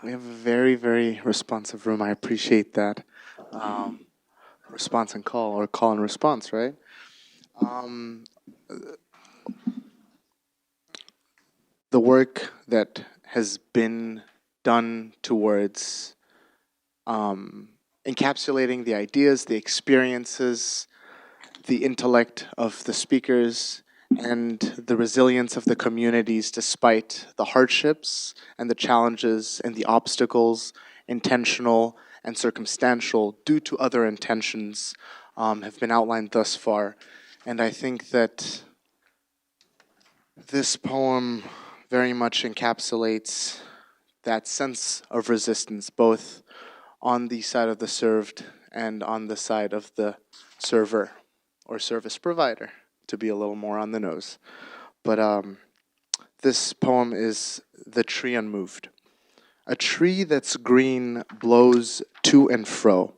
We have a very, very responsive room. I appreciate that. Response and call, or call and response, right? Um, the work that has been done towards encapsulating the ideas, the experiences, the intellect of the speakers, and the resilience of the communities despite the hardships and the challenges and the obstacles, intentional and circumstantial, due to other intentions, have been outlined thus far. And I think that this poem very much encapsulates that sense of resistance, both on the side of the served and on the side of the server or service provider, to be a little more on the nose. But this poem is The Tree Unmoved. A tree that's green blows to and fro.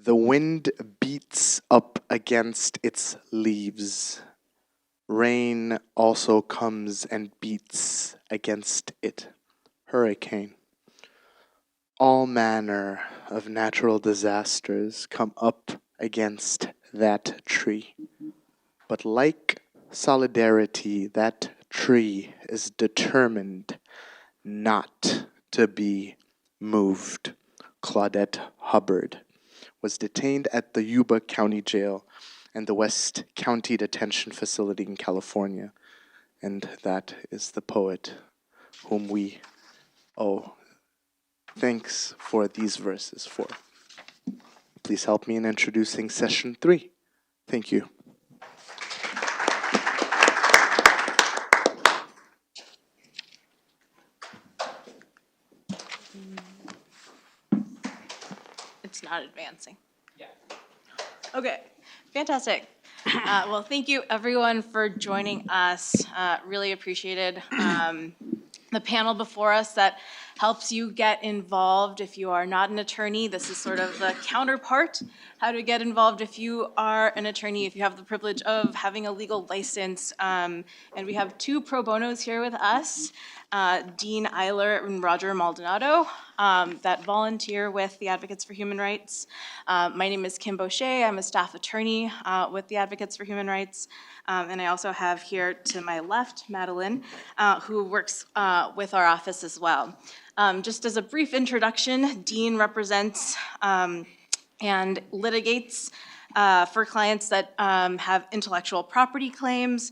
The wind beats up against its leaves. Rain also comes and beats against it. Hurricane. All manner of natural disasters come up against that tree. But like solidarity, that tree is determined not to be moved. Claudette Hubbard was detained at the Yuba County Jail and the West County Detention Facility in California. And that is the poet whom we owe thanks for these verses for. Please help me in introducing session 3. Thank you. It's not advancing. Yeah. Okay, fantastic. Well, thank you everyone for joining us. Really appreciated the panel before us that helps you get involved if you are not an attorney. This is sort of the counterpart, how to get involved if you are an attorney, if you have the privilege of having a legal license. And we have 2 pro bonos here with us, Dean Eiler and Roger Maldonado, that volunteer with the Advocates for Human Rights. My name is Kim Boucher. I'm a staff attorney with the Advocates for Human Rights. And I also have here to my left, Madeline, who works with our office as well. Just as a brief introduction, Dean represents and litigates for clients that have intellectual property claims.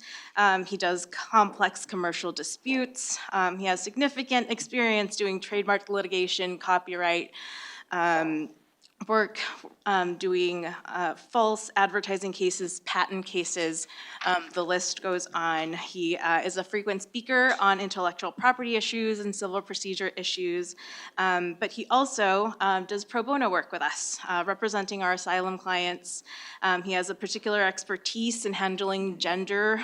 He does complex commercial disputes. He has significant experience doing trademark litigation, copyright work, doing false advertising cases, patent cases. The list goes on. He is a frequent speaker on intellectual property issues and civil procedure issues, but he also does pro bono work with us, representing our asylum clients. He has a particular expertise in handling gender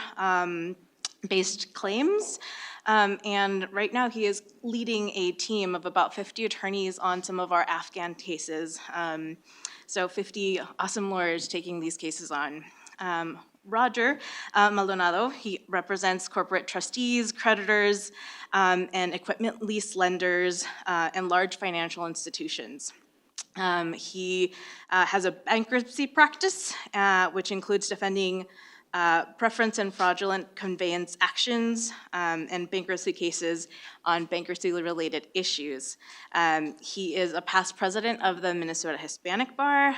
based claims. And right now he is leading a team of about 50 attorneys on some of our Afghan cases. So 50 awesome lawyers taking these cases on. Roger Maldonado, he represents corporate trustees, creditors, and equipment lease lenders, and large financial institutions. He has a bankruptcy practice, which includes defending preference and fraudulent conveyance actions and bankruptcy cases on bankruptcy-related issues. He is a past president of the Minnesota Hispanic Bar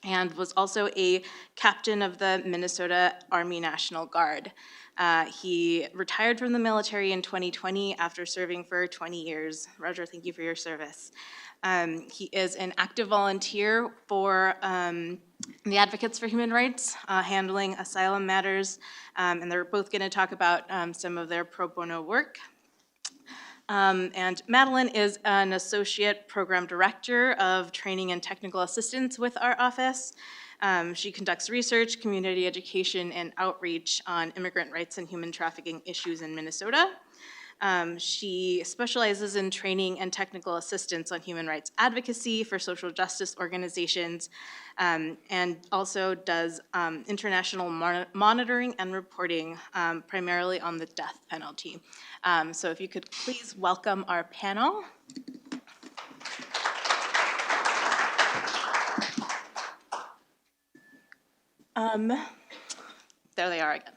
and was also a captain of the Minnesota Army National Guard. He retired from the military in 2020 after serving for 20 years. Roger, thank you for your service. He is an active volunteer for the Advocates for Human Rights, handling asylum matters, and they're both going to talk about some of their pro bono work. And Madeline is an associate program director of training and technical assistance with our office. She conducts research, community education, and outreach on immigrant rights and human trafficking issues in Minnesota. She specializes in training and technical assistance on human rights advocacy for social justice organizations, and also does international monitoring and reporting, primarily on the death penalty. So if you could please welcome our panel. There they are again.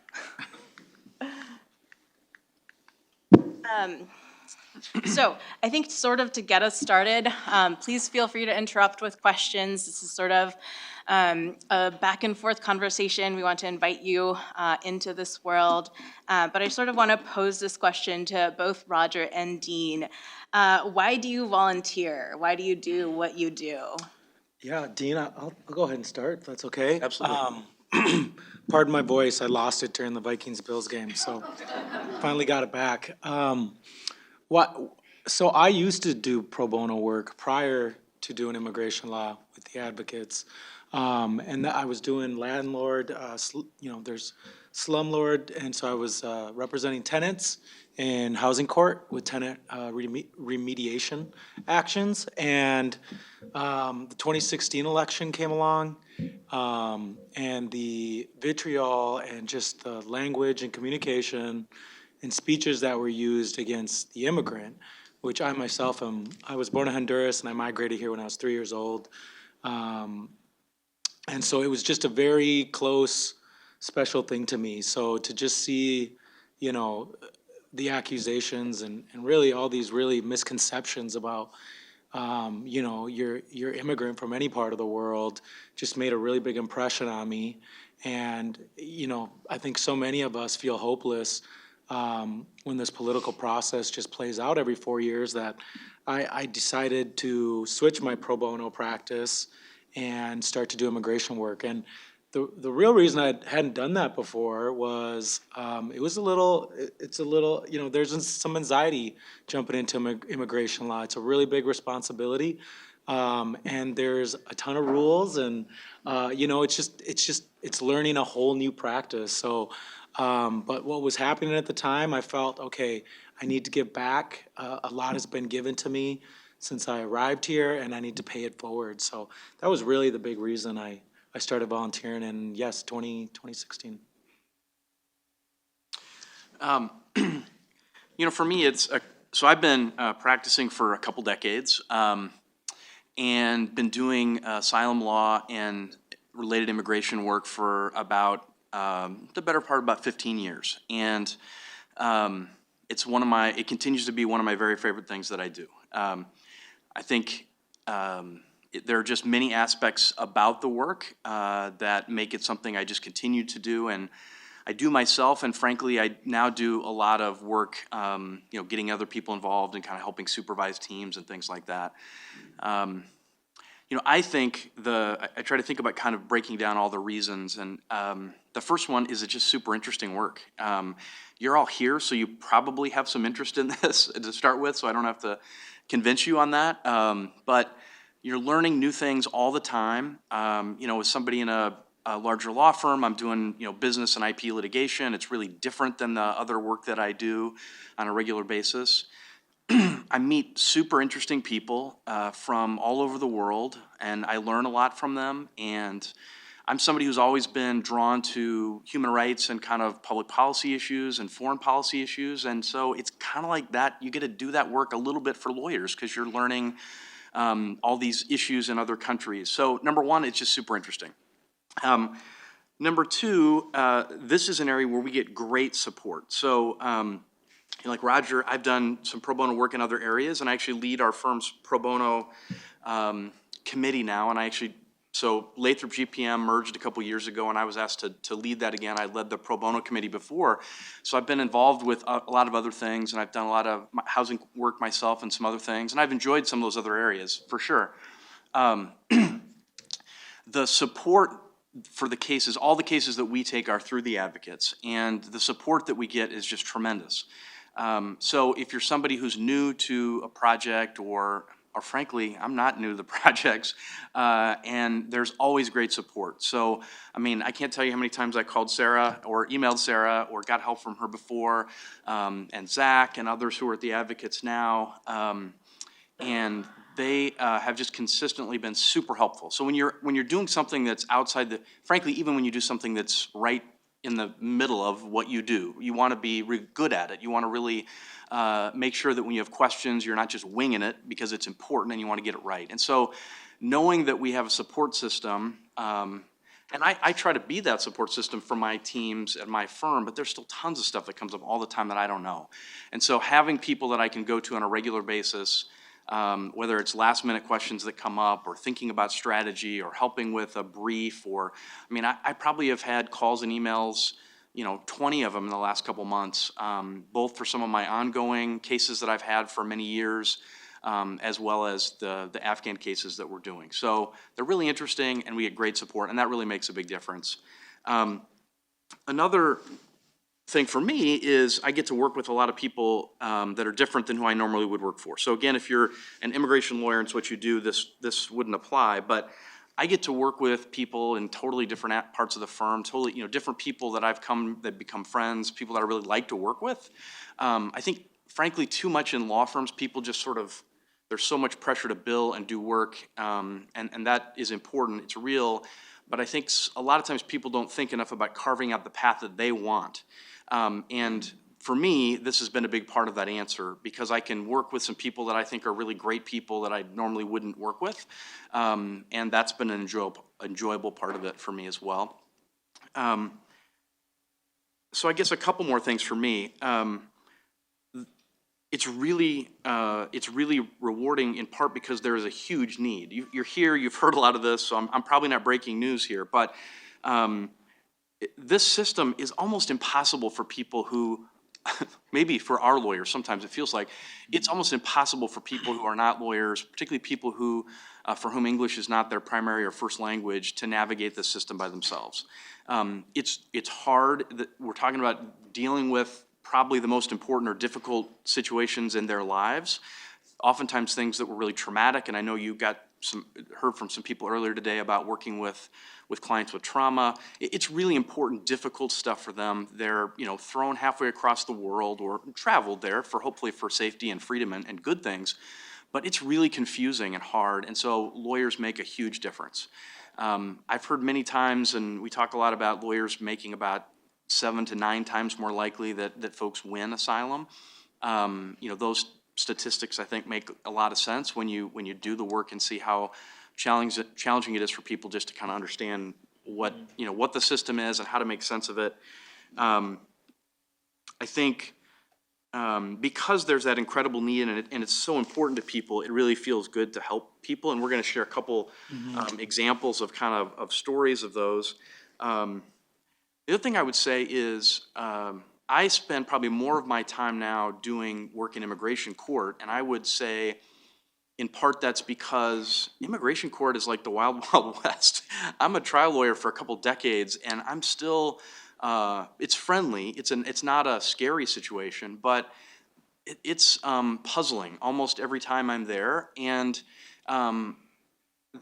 So I think sort of to get us started, please feel free to interrupt with questions. This is sort of a back and forth conversation. We want to invite you into this world. But I sort of want to pose this question to both Roger and Dean. Why do you volunteer? Why do you do what you do? Yeah, Dean, I'll go ahead and start, if that's okay. Absolutely. Pardon my voice, I lost it during the Vikings-Bills game, so finally got it back. So I used to do pro bono work prior to doing immigration law with the advocates. And I was doing landlord, there's slumlord, and so I was representing tenants in housing court with tenant remediation actions. And the 2016 election came along, and the vitriol and just the language and communication and speeches that were used against the immigrant, which I myself I was born in Honduras and I migrated here when I was 3 years old. And so it was just a very close, special thing to me. So to just see, the accusations and really all these really misconceptions about, you're immigrant from any part of the world just made a really big impression on me. And, I think so many of us feel hopeless when this political process just plays out every 4 years that I decided to switch my pro bono practice and start to do immigration work. And the real reason I hadn't done that before was it's a little, there's some anxiety jumping into immigration law. It's a really big responsibility. And there's a ton of rules and, it's learning a whole new practice. So, but what was happening at the time, I felt, okay, I need to give back. A lot has been given to me since I arrived here, and I need to pay it forward. So that was really the big reason I started volunteering in, 2016. For me, so I've been practicing for a couple decades and been doing asylum law and related immigration work for about the better part of about 15 years. And it continues to be one of my very favorite things that I do. I think there are just many aspects about the work that make it something I just continue to do, and I do myself. And frankly, I now do a lot of work, getting other people involved and kind of helping supervise teams and things like that. I think I try to think about kind of breaking down all the reasons, and the first one is it's just super interesting work. You're all here, so you probably have some interest in this to start with, so I don't have to convince you on that. But you're learning new things all the time. As somebody in a larger law firm, I'm doing business and IP litigation. It's really different than the other work that I do on a regular basis. I meet super interesting people from all over the world, and I learn a lot from them. And I'm somebody who's always been drawn to human rights and kind of public policy issues and foreign policy issues. And so it's kind of like that. You get to do that work a little bit for lawyers because you're learning all these issues in other countries. So number one, it's just super interesting. Number two, this is an area where we get great support. So like Roger, I've done some pro bono work in other areas, and I actually lead our firm's pro bono committee now. And so Lathrop GPM merged a couple years ago, and I was asked to lead that again. I led the pro bono committee before. So I've been involved with a lot of other things, and I've done a lot of housing work myself and some other things, and I've enjoyed some of those other areas for sure. The support for the cases, all the cases that we take are through the advocates, and the support that we get is just tremendous. So if you're somebody who's new to a project or or frankly, I'm not new to the projects, and there's always great support. So, I mean, I can't tell you how many times I called Sarah or emailed Sarah or got help from her before, and Zach and others who are at the Advocates now, and they have just consistently been super helpful. So when you're doing something that's outside the, frankly, even when you do something that's right in the middle of what you do, you want to be good at it. You want to really make sure that when you have questions, you're not just winging it because it's important and you want to get it right. And so knowing that we have a support system, and I try to be that support system for my teams at my firm, but there's still tons of stuff that comes up all the time that I don't know. And so having people that I can go to on a regular basis, whether it's last minute questions that come up or thinking about strategy or helping with a brief or, I mean, I probably have had calls and emails, 20 of them in the last couple months, both for some of my ongoing cases that I've had for many years, as well as the Afghan cases that we're doing. So they're really interesting and we get great support and that really makes a big difference. Another thing for me is I get to work with a lot of people that are different than who I normally would work for. So again, if you're an immigration lawyer and it's what you do, this wouldn't apply. But I get to work with people in totally different parts of the firm, totally different people that become friends, people that I really like to work with. I think, frankly, too much in law firms, people just sort of, there's so much pressure to bill and do work, and that is important. It's real. But I think a lot of times people don't think enough about carving out the path that they want. And for me, this has been a big part of that answer because I can work with some people that I think are really great people that I normally wouldn't work with. And that's been an enjoyable part of it for me as well. So I guess a couple more things for me. It's really rewarding in part because there is a huge need. You're here, you've heard a lot of this, so I'm probably not breaking news here, but this system is almost impossible for people who, maybe for our lawyers, sometimes it feels like, it's almost impossible for people who are not lawyers, particularly people who, for whom English is not their primary or first language, to navigate this system by themselves. It's hard. We're talking about dealing with probably the most important or difficult situations in their lives, oftentimes things that were really traumatic, and I know you heard from some people earlier today about working with clients with trauma. It's really important, difficult stuff for them. They're thrown halfway across the world or traveled there hopefully for safety and freedom and good things, but it's really confusing and hard, and so lawyers make a huge difference. I've heard many times, and we talk a lot about lawyers making about 7 to 9 times more likely that folks win asylum. Those statistics I think make a lot of sense when you do the work and see how challenging it is for people just to kind of understand what the system is and how to make sense of it. I think because there's that incredible need and it's so important to people, it really feels good to help people. And we're going to share a couple examples of of stories of those. The other thing I would say is I spend probably more of my time now doing work in immigration court, and I would say in part that's because immigration court is like the wild, wild west. I'm a trial lawyer for a couple decades, and I'm still, it's friendly. It's not a scary situation, but it's puzzling almost every time I'm there, and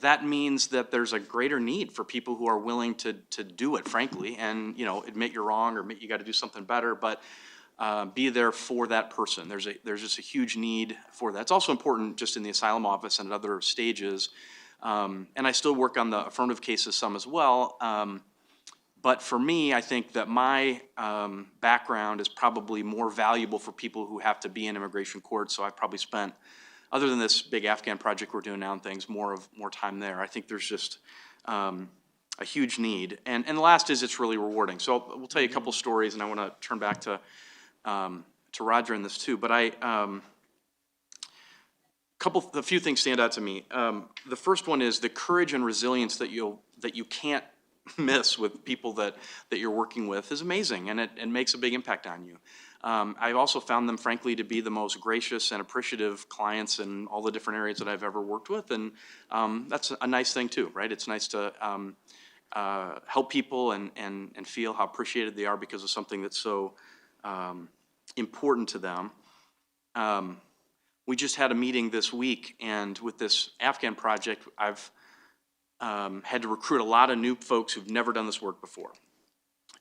that means that there's a greater need for people who are willing to do it, frankly, and admit you're wrong or admit you got to do something better, but be there for that person. There's just a huge need for that. It's also important just in the asylum office and at other stages, and I still work on the affirmative cases some as well. But for me, I think that my background is probably more valuable for people who have to be in immigration court. So I've probably spent, other than this big Afghan project we're doing now and things, more time there. I think there's just a huge need. And the last is it's really rewarding. So we'll tell you a couple stories, and I want to turn back to Roger in this too. But a few things stand out to me. The first one is the courage and resilience that you can't miss with people that you're working with is amazing, and it makes a big impact on you. I've also found them, frankly, to be the most gracious and appreciative clients in all the different areas that I've ever worked with, and that's a nice thing too, right? It's nice to help people and feel how appreciated they are because of something that's so important to them. We just had a meeting this week, and with this Afghan project, I've had to recruit a lot of new folks who've never done this work before.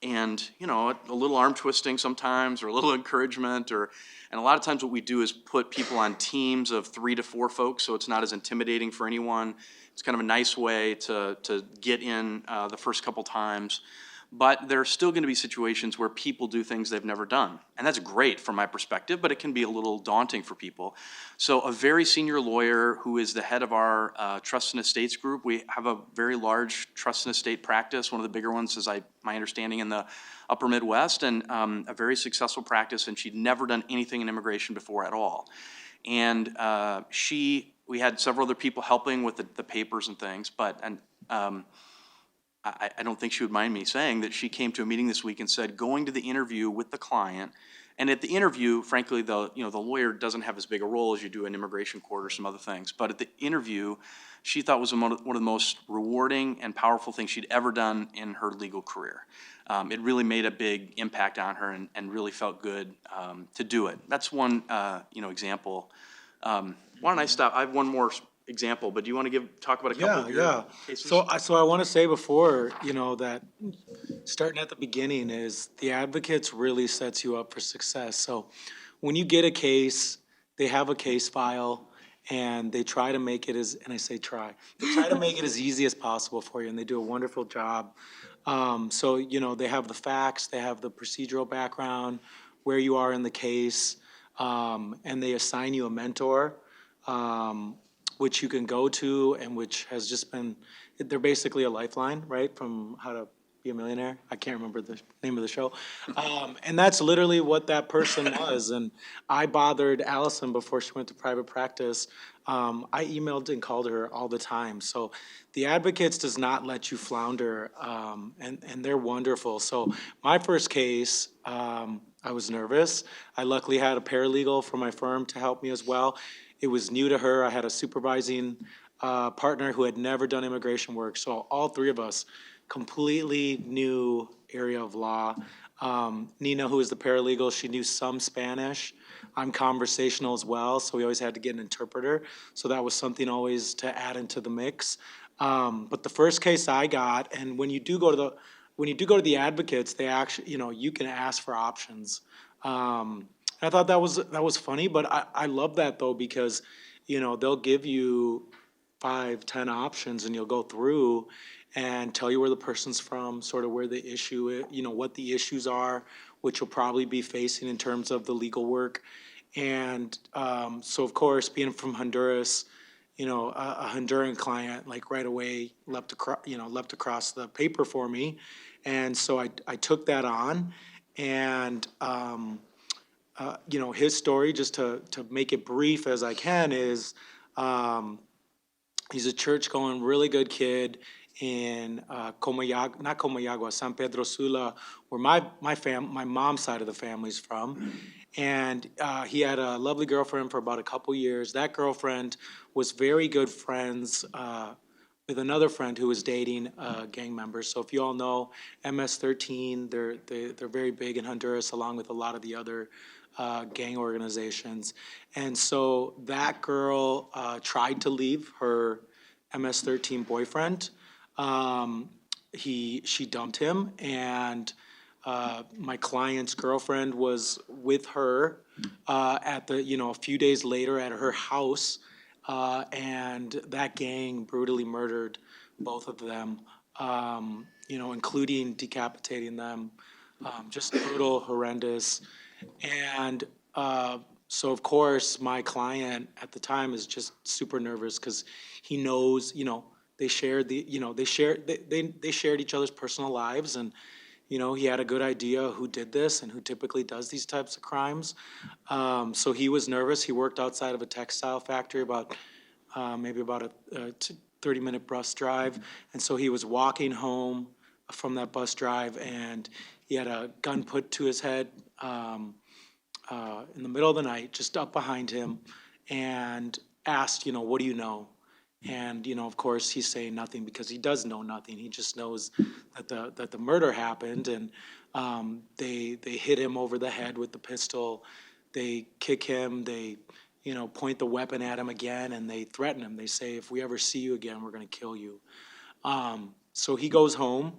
And, you know, a little arm twisting sometimes, or a little encouragement, and a lot of times what we do is put people on teams of 3 to 4 folks, so it's not as intimidating for anyone. It's kind of a nice way to get in the first couple times. But there are still going to be situations where people do things they've never done. And that's great from my perspective, but it can be a little daunting for people. So a very senior lawyer who is the head of our trust and estates group, we have a very large trust and estate practice, one of the bigger ones, is my understanding, in the upper Midwest, and a very successful practice, and she'd never done anything in immigration before at all. And we had several other people helping with the papers and things, but I don't think she would mind me saying that she came to a meeting this week and said, going to the interview with the client, and at the interview, frankly, the lawyer doesn't have as big a role as you do in immigration court or some other things, but at the interview, she thought was one of the most rewarding and powerful things she'd ever done in her legal career. It really made a big impact on her, and really felt good to do it. That's one example. Why don't I stop? I have one more example, but do you want to talk about a couple of your cases? So I want to say before, that starting at the beginning is the advocates really sets you up for success. So when you get a case, they have a case file, and they try to make it they try to make it as easy as possible for you, and they do a wonderful job. So, they have the facts, they have the procedural background, where you are in the case, and they assign you a mentor, which you can go to, and which has just been, they're basically a lifeline, right, from How to Be a Millionaire. I can't remember the name of the show. And that's literally what that person was. And I bothered Allison before she went to private practice. I emailed and called her all the time. So the Advocates does not let you flounder, and they're wonderful. So my first case, I was nervous. I luckily had a paralegal from my firm to help me as well. It was new to her. I had a supervising partner who had never done immigration work. So all 3 of us, completely new area of law. Nina, who is the paralegal, she knew some Spanish. I'm conversational as well, so we always had to get an interpreter. So that was something always to add into the mix. But the first case I got, and when you do go to the Advocates, they actually, you can ask for options. I thought that was funny, but I love that though, because they'll give you 5, 10 options, and you'll go through and tell you where the person's from, sort of where the issue is, what the issues are, which you'll probably be facing in terms of the legal work. And so of course, being from Honduras, a Honduran client, like right away leapt across the paper for me, and so I took that on, and his story, just to make it brief as I can, is he's a church-going, really good kid in San Pedro Sula, where my mom's side of the family's from. And he had a lovely girlfriend for about a couple years. That girlfriend was very good friends with another friend who was dating a gang member. So if you all know MS-13, they're very big in Honduras, along with a lot of the other gang organizations. And so that girl tried to leave her MS-13 boyfriend. She dumped him, and my client's girlfriend was with her at a few days later at her house, and that gang brutally murdered both of them, including decapitating them. Just brutal, horrendous. And so of course my client at the time is just super nervous, because he knows, they shared they shared each other's personal lives, and he had a good idea who did this and who typically does these types of crimes. So he was nervous. He worked outside of a textile factory, maybe about a 30-minute bus drive, and so he was walking home from that bus drive, and he had a gun put to his head in the middle of the night, just up behind him, and asked, what do you know? And of course, he's saying nothing, because he does know nothing. He just knows that the murder happened, and they hit him over the head with the pistol. They kick him. They point the weapon at him again, and they threaten him. They say, if we ever see you again, we're going to kill you. So he goes home.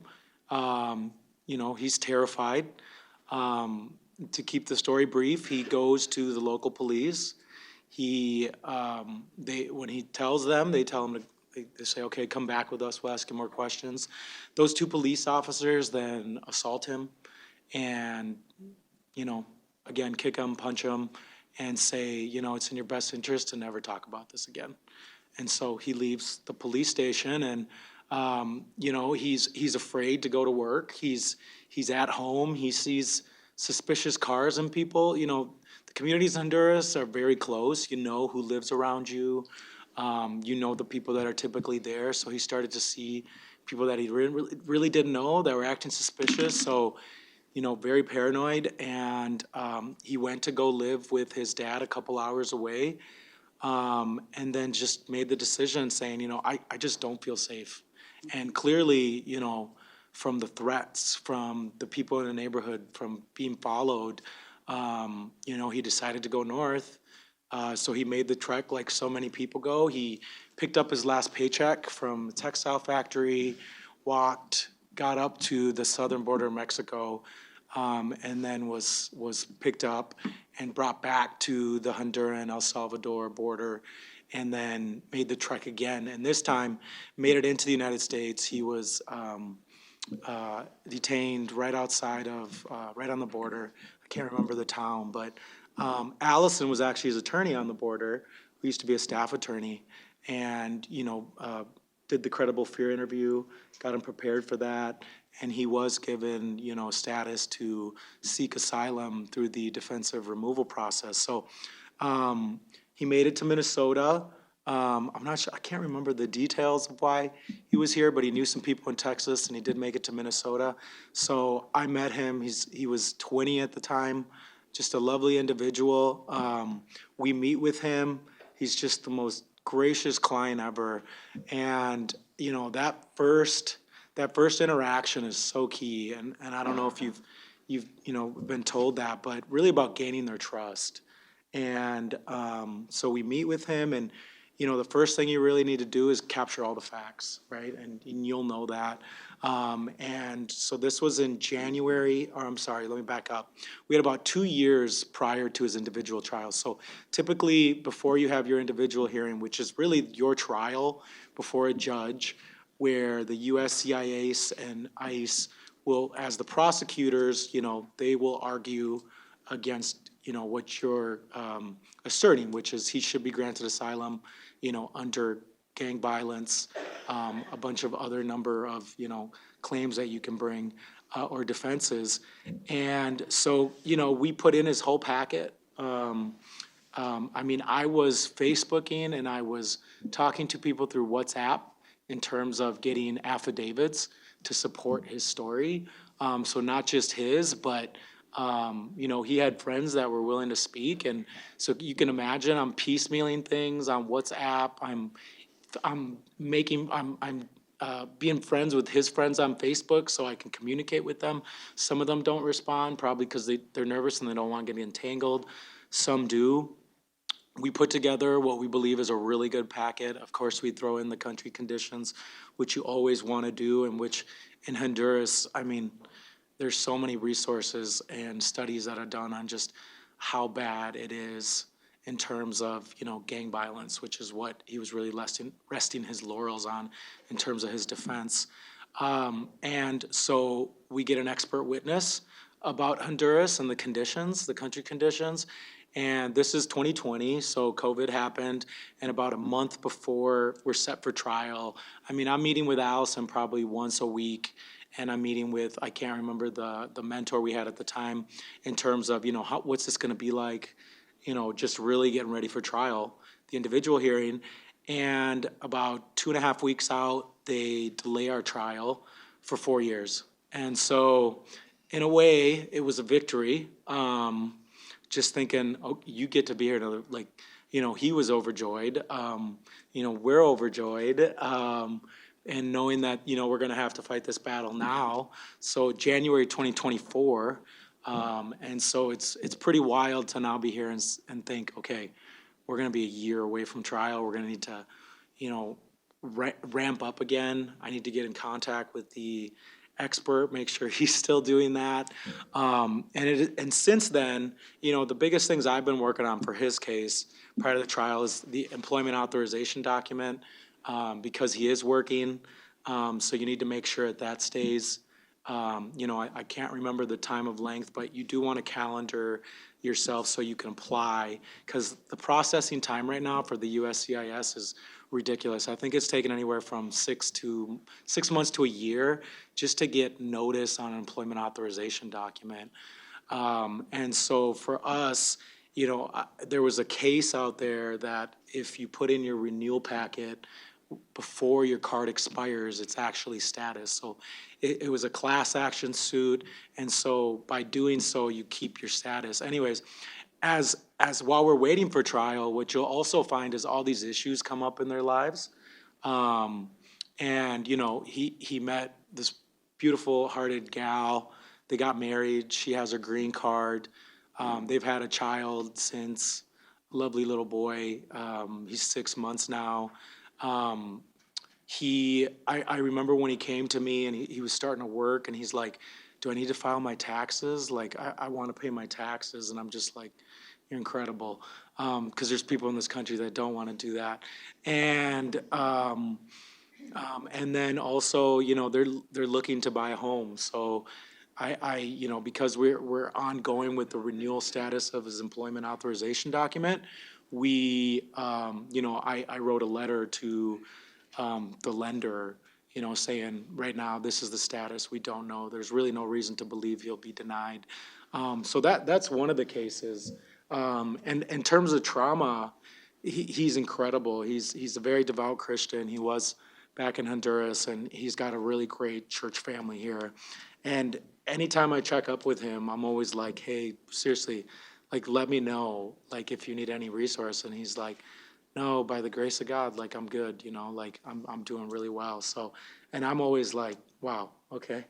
He's terrified. To keep the story brief, he goes to the local police. When he tells them, they tell him they say, okay, come back with us, we'll ask you more questions. Those two police officers then assault him and, again, kick him, punch him, and say, it's in your best interest to never talk about this again. And so he leaves the police station, and he's afraid to go to work. He's at home. He sees suspicious cars and people. The communities in Honduras are very close. You know who lives around you. The people that are typically there. So he started to see people that he really didn't know that were acting suspicious. So, very paranoid. And he went to go live with his dad a couple hours away. And then just made the decision saying, I just don't feel safe. And clearly, from the threats, from the people in the neighborhood, from being followed, he decided to go north. So he made the trek like so many people go. He picked up his last paycheck from the textile factory, got up to the southern border of Mexico, and then was picked up and brought back to the Honduran El Salvador border, and then made the trek again. And this time, made it into the United States. He was detained right outside of, right on the border. I can't remember the town, but Allison was actually his attorney on the border, who used to be a staff attorney, and did the credible fear interview, got him prepared for that, and he was given status to seek asylum through the defensive removal process. So he made it to Minnesota. I'm not sure, I can't remember the details of why he was here, but he knew some people in Texas, and he did make it to Minnesota. So I met him. He was 20 at the time. Just a lovely individual. We meet with him. He's just the most gracious client ever. And, that first interaction is so key. And I don't know if you've been told that, but really about gaining their trust. And so we meet with him, and, the first thing you really need to do is capture all the facts, right? And you'll know that. And so this was in January, or I'm sorry, let me back up. We had about 2 years prior to his individual trial. So typically, before you have your individual hearing, which is really your trial before a judge, where the USCIS and ICE will, as the prosecutors, they will argue against, what you're asserting, which is he should be granted asylum, under gang violence, a bunch of other number of, claims that you can bring, or defenses. And so, we put in his whole packet. I was Facebooking and I was talking to people through WhatsApp in terms of getting affidavits to support his story. So not just his, but he had friends that were willing to speak. And so you can imagine I'm piecemealing things on WhatsApp. I'm being friends with his friends on Facebook so I can communicate with them. Some of them don't respond, probably because they're nervous and they don't want to get entangled. Some do. We put together what we believe is a really good packet. Of course, we throw in the country conditions, which you always want to do, and which in Honduras, there's so many resources and studies that are done on just how bad it is in terms of, gang violence, which is what he was really resting his laurels on in terms of his defense. And so we get an expert witness about Honduras and the conditions, the country conditions. And this is 2020, so COVID happened, and about a month before we're set for trial, I'm meeting with Allison probably once a week, and I'm meeting with, I can't remember the mentor we had at the time, in terms of, what's this gonna be like, just really getting ready for trial, the individual hearing. And about 2.5 weeks out, they delay our trial for 4 years. And so, in a way, it was a victory. Just thinking, oh, you get to be here to, he was overjoyed. We're overjoyed. And knowing that, we're going to have to fight this battle now. So January 2024. And so it's pretty wild to now be here and think, okay, we're going to be a year away from trial. We're going to need to, ramp up again. I need to get in contact with the expert, make sure he's still doing that. And since then, the biggest things I've been working on for his case prior to the trial is the employment authorization document, because he is working. So you need to make sure that stays. I can't remember the time of length, but you do want to calendar yourself so you can apply, because the processing time right now for the USCIS is ridiculous. I think it's taken anywhere from 6 months to a year just to get notice on an employment authorization document. And so for us, there was a case out there that if you put in your renewal packet before your card expires, it's actually status. So it was a class action suit, and so by doing so, you keep your status. Anyways, as while we're waiting for trial, what you'll also find is all these issues come up in their lives. And he met this beautiful hearted gal. They got married. She has her green card. They've had a child since, a lovely little boy. He's 6 months now. I remember when he came to me and he was starting to work, and he's like, do I need to file my taxes? Like, I want to pay my taxes. And I'm just like, you're incredible. Because there's people in this country that don't want to do that. And then also, they're looking to buy a home. So because we're ongoing with the renewal status of his employment authorization document, I wrote a letter to the lender, saying right now this is the status. We don't know. There's really no reason to believe he'll be denied. So that's one of the cases. And in terms of trauma, he's incredible. He's a very devout Christian. He was back in Honduras, and he's got a really great church family here. And anytime I check up with him, I'm always like, hey, seriously, like, let me know, like, if you need any resource. And he's like, no, by the grace of God, like, I'm good, like, I'm doing really well. So, and I'm always like, wow, okay,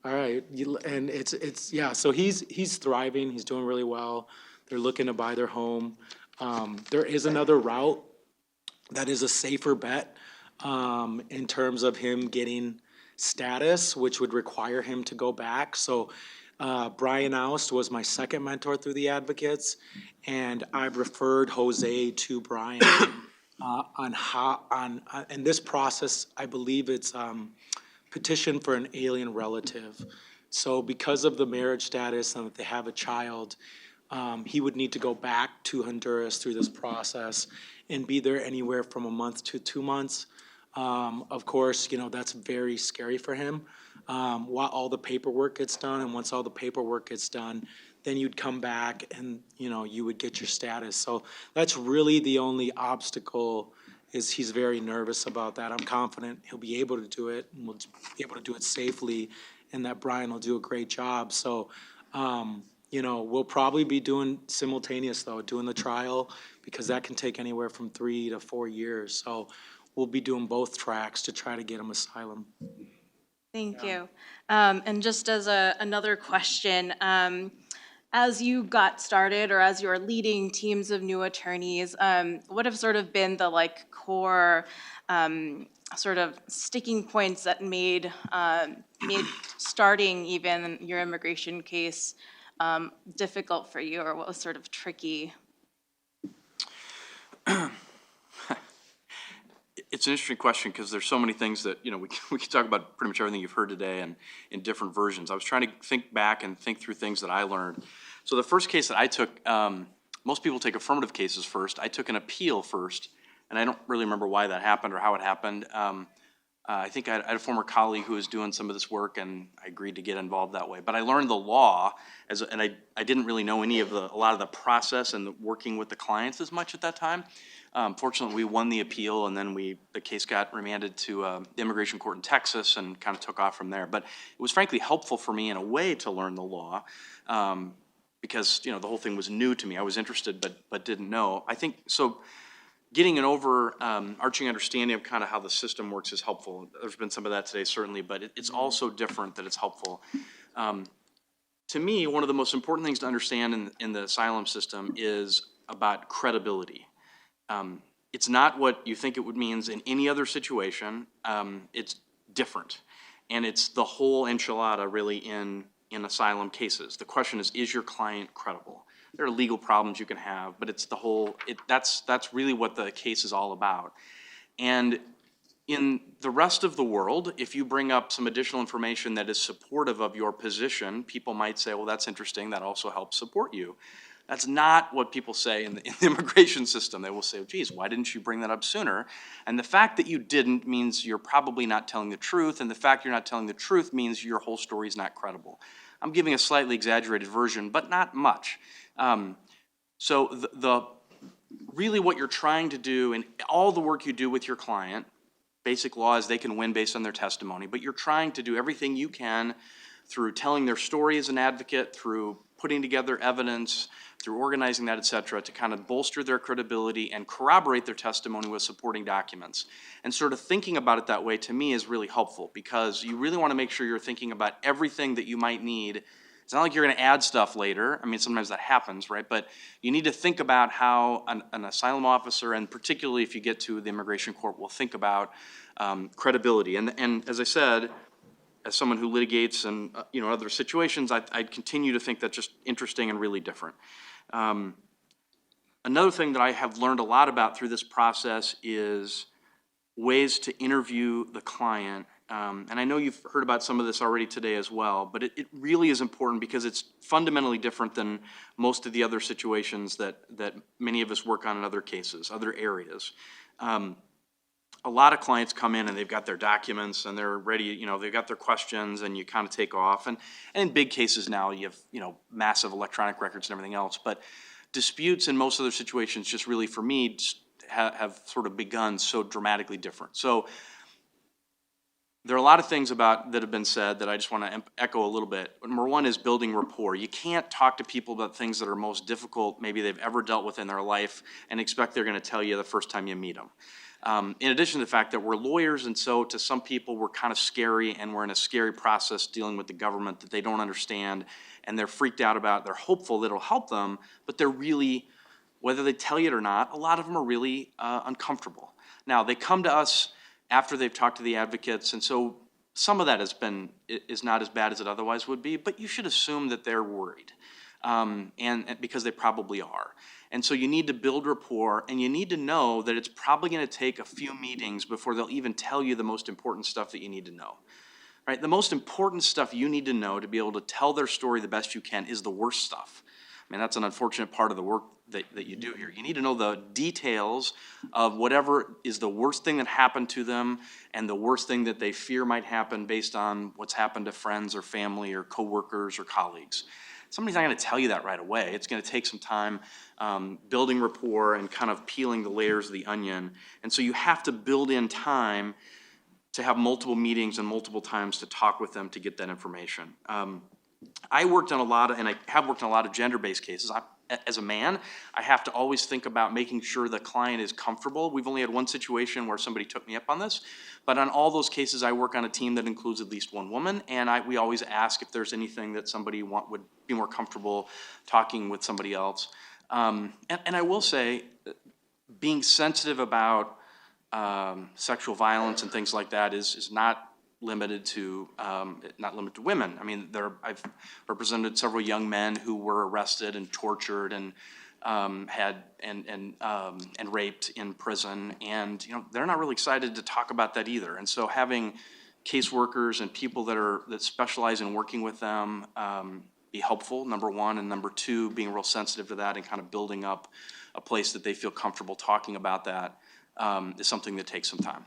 all right. And yeah, so he's thriving. He's doing really well. They're looking to buy their home. There is another route that is a safer bet, in terms of him getting status, which would require him to go back. So Brian Oust was my second mentor through the advocates, and I've referred Jose to Brian in this process. I believe it's petition for an alien relative. So because of the marriage status and that they have a child, he would need to go back to Honduras through this process and be there anywhere from a month to 2 months. Of course, that's very scary for him, while all the paperwork gets done. And once all the paperwork gets done, then you'd come back and, you would get your status. So that's really the only obstacle, is he's very nervous about that. I'm confident he'll be able to do it, and we'll be able to do it safely, and that Brian will do a great job. So, we'll probably be doing the trial, because that can take anywhere from 3 to 4 years. So we'll be doing both tracks to try to get him asylum. Thank you. And just as another question, as you got started, or as you're leading teams of new attorneys, what have sort of been the core sort of sticking points that made starting even your immigration case difficult for you, or what was sort of tricky? It's an interesting question, because there's so many things that, we can talk about pretty much everything you've heard today and in different versions. I was trying to think back and think through things that I learned. So the first case that I took, most people take affirmative cases first. I took an appeal first, and I don't really remember why that happened or how it happened. I think I had a former colleague who was doing some of this work, and I agreed to get involved that way. But I learned the law, and I didn't really know a lot of the process and the working with the clients as much at that time. Fortunately, we won the appeal, and then the case got remanded to the immigration court in Texas and kind of took off from there. But it was frankly helpful for me in a way to learn the law, because the whole thing was new to me. I was interested, but didn't know. I think so. Getting an overarching understanding of kind of how the system works is helpful. There's been some of that today, certainly, but it's also different that it's helpful. To me, one of the most important things to understand in the asylum system is about credibility. It's not what you think it would means in any other situation. It's different. And it's the whole enchilada really in asylum cases. The question is your client credible? There are legal problems you can have, but it's the whole, that's really what the case is all about. And in the rest of the world, if you bring up some additional information that is supportive of your position, people might say, well, that's interesting, that also helps support you. That's not what people say in the immigration system. They will say, oh, geez, why didn't you bring that up sooner? And the fact that you didn't means you're probably not telling the truth, and the fact you're not telling the truth means your whole story is not credible. I'm giving a slightly exaggerated version, but not much. So really what you're trying to do in all the work you do with your client, basic law is they can win based on their testimony, but you're trying to do everything you can through telling their story as an advocate, through putting together evidence, through organizing that, et cetera, to kind of bolster their credibility and corroborate their testimony with supporting documents. And sort of thinking about it that way, to me, is really helpful, because you really want to make sure you're thinking about everything that you might need. It's not like you're going to add stuff later. I mean, sometimes that happens, right? But you need to think about how an asylum officer, and particularly if you get to the immigration court, will think about credibility. And as I said, as someone who litigates and other situations, I continue to think that's just interesting and really different. Another thing that I have learned a lot about through this process is ways to interview the client. And I know you've heard about some of this already today as well, but it really is important because it's fundamentally different than most of the other situations that many of us work on in other cases, other areas. A lot of clients come in and they've got their documents and they're ready, they've got their questions, and you kind of take off. And in big cases now, you have, massive electronic records and everything else. But disputes in most other situations, just really for me, just have sort of begun so dramatically different. So there are a lot of things that have been said that I just want to echo a little bit. Number one is building rapport. You can't talk to people about things that are most difficult maybe they've ever dealt with in their life and expect they're going to tell you the first time you meet them. In addition to the fact that we're lawyers, and so to some people we're kind of scary, and we're in a scary process dealing with the government that they don't understand, and they're freaked out about. They're hopeful that it'll help them, but they're really, whether they tell you it or not, a lot of them are really uncomfortable. Now, they come to us after they've talked to the advocates, and so some of that is not as bad as it otherwise would be, but you should assume that they're worried, and because they probably are. And so you need to build rapport, and you need to know that it's probably going to take a few meetings before they'll even tell you the most important stuff that you need to know. Right? The most important stuff you need to know to be able to tell their story the best you can is the worst stuff. I mean, that's an unfortunate part of the work that you do here. You need to know the details of whatever is the worst thing that happened to them and the worst thing that they fear might happen based on what's happened to friends or family or coworkers or colleagues. Somebody's not going to tell you that right away. It's going to take some time building rapport and kind of peeling the layers of the onion. And so you have to build in time to have multiple meetings and multiple times to talk with them to get that information. I worked on and I have worked on a lot of gender-based cases. As a man, I have to always think about making sure the client is comfortable. We've only had one situation where somebody took me up on this, but on all those cases, I work on a team that includes at least one woman, and we always ask if there's anything that somebody would be more comfortable talking with somebody else. And I will say, being sensitive about sexual violence and things like that is not limited to women. I mean, I've represented several young men who were arrested and tortured and raped in prison, and they're not really excited to talk about that either. And so having caseworkers and people that specialize in working with them be helpful, number one, and number two, being real sensitive to that and kind of building up a place that they feel comfortable talking about that is something that takes some time,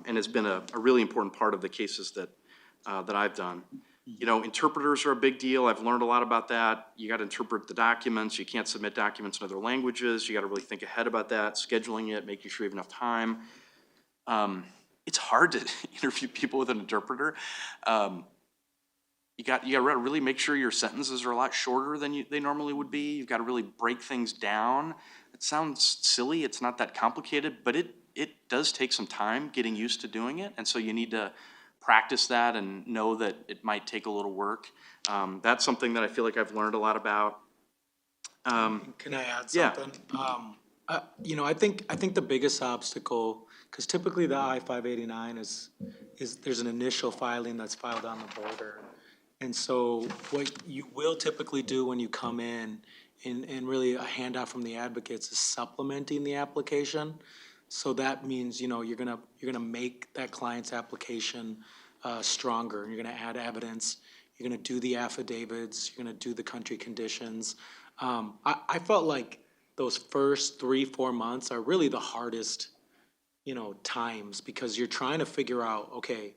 and has been a really important part of the cases that I've done. Interpreters are a big deal. I've learned a lot about that. You got to interpret the documents. You can't submit documents in other languages. You got to really think ahead about that, scheduling it, making sure you have enough time. It's hard to interview people with an interpreter. You got to really make sure your sentences are a lot shorter than they normally would be. You've got to really break things down. It sounds silly. It's not that complicated, but it does take some time getting used to doing it. And so you need to practice that and know that it might take a little work. That's something that I feel like I've learned a lot about. Can I add something? Yeah. I think the biggest obstacle, because typically the I-589 is there's an initial filing that's filed on the border. And so what you will typically do when you come in, and really a handout from the advocates, is supplementing the application. So that means, you're gonna make that client's application stronger. You're gonna add evidence. You're gonna do the affidavits. You're gonna do the country conditions. I felt like those first 3-4 months are really the hardest, times, because you're trying to figure out, okay,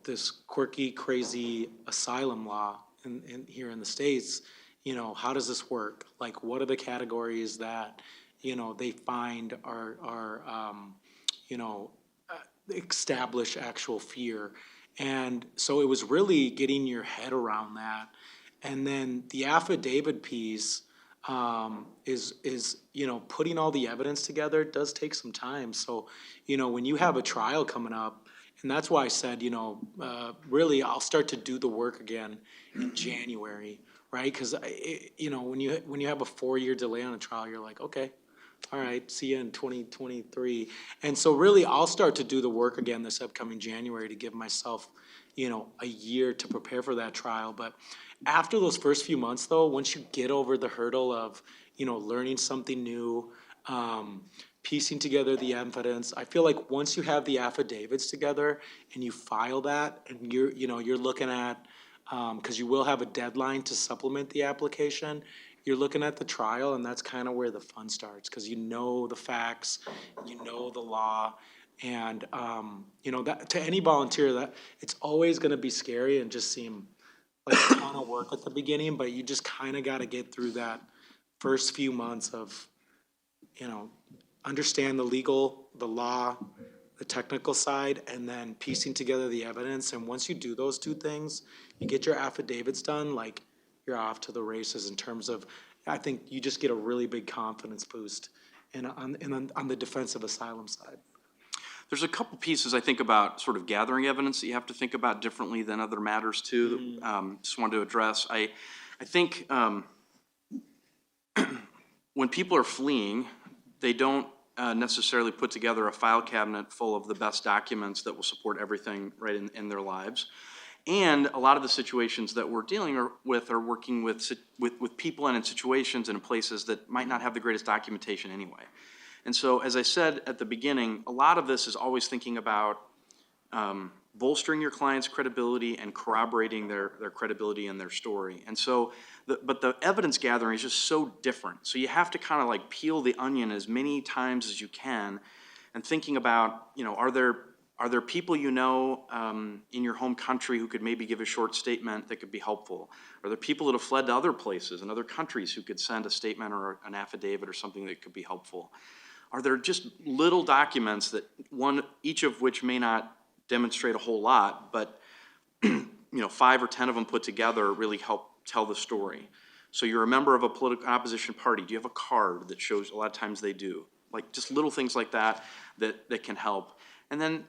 this quirky, crazy asylum law here in the States, how does this work? Like, what are the categories that, they find you know, establish actual fear? And so it was really getting your head around that. And then the affidavit piece is putting all the evidence together does take some time. So, when you have a trial coming up, and that's why I said, really, I'll start to do the work again in January, right? Because, when you have a 4-year delay on a trial, you're like, okay, all right, see you in 2023. And so really, I'll start to do the work again this upcoming January to give myself, a year to prepare for that trial. But after those first few months, though, once you get over the hurdle of, learning something new, piecing together the evidence, I feel like once you have the affidavits together and you file that, and you're looking at, because you will have a deadline to supplement the application, you're looking at the trial, and that's kind of where the fun starts, because you know the facts, you know the law, and that to any volunteer, that it's always going to be scary and just seem like a ton of work at the beginning, but you just kind of got to get through that first few months of, understand the law, the technical side, and then piecing together the evidence. And once you do those two things, you get your affidavits done, like, you're off to the races in terms of, I think you just get a really big confidence boost on the defensive asylum side. There's a couple pieces I think about sort of gathering evidence that you have to think about differently than other matters too. Just wanted to address. I think when people are fleeing, they don't necessarily put together a file cabinet full of the best documents that will support everything right in their lives. And a lot of the situations that we're dealing with are working with people and in situations and in places that might not have the greatest documentation anyway. And so, as I said at the beginning, a lot of this is always thinking about bolstering your client's credibility and corroborating their credibility and their story. And so, but the evidence gathering is just so different. So you have to kind of like peel the onion as many times as you can, and thinking about, are there people in your home country who could maybe give a short statement that could be helpful? Are there people that have fled to other places in other countries who could send a statement or an affidavit or something that could be helpful? Are there just little documents that each of which may not demonstrate a whole lot, but 5 or 10 of them put together really help tell the story? So you're a member of a political opposition party. Do you have a card that shows? A lot of times they do. Like just little things like that can help. And then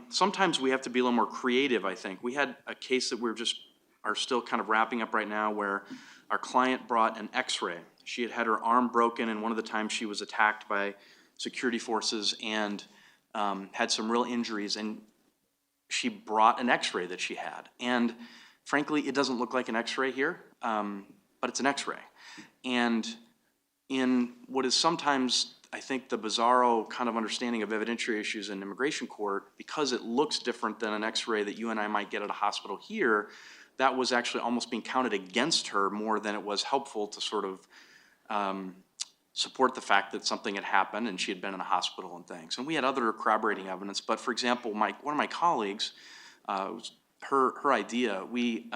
sometimes we have to be a little more creative, I think. We had a case that are still kind of wrapping up right now, where our client brought an x-ray. She had her arm broken, and one of the times she was attacked by security forces and had some real injuries, and she brought an x-ray that she had. And frankly, it doesn't look like an x-ray here, but it's an x-ray. And in what is sometimes, I think, the bizarro kind of understanding of evidentiary issues in immigration court, because it looks different than an x-ray that you and I might get at a hospital here, that was actually almost being counted against her more than it was helpful to sort of support the fact that something had happened and she had been in a hospital and things. And we had other corroborating evidence, but for example, one of my colleagues, her idea, we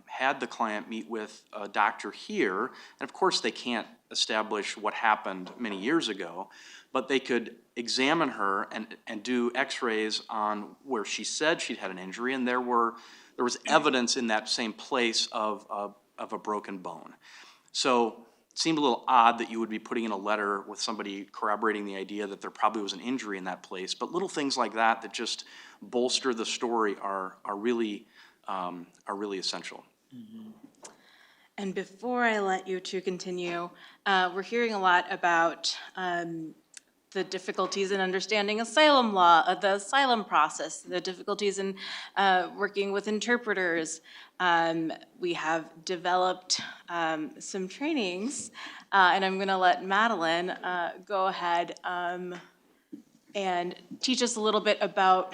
had the client meet with a doctor here, and of course they can't establish what happened many years ago, but they could examine her and do x-rays on where she said she'd had an injury, and there was evidence in that same place of a broken bone. So it seemed a little odd that you would be putting in a letter with somebody corroborating the idea that there probably was an injury in that place, but little things like that just bolster the story are really essential. Mm-hmm. And before I let you two continue, we're hearing a lot about the difficulties in understanding asylum law, the asylum process, the difficulties in working with interpreters. We have developed some trainings, and I'm going to let Madeline go ahead and teach us a little bit about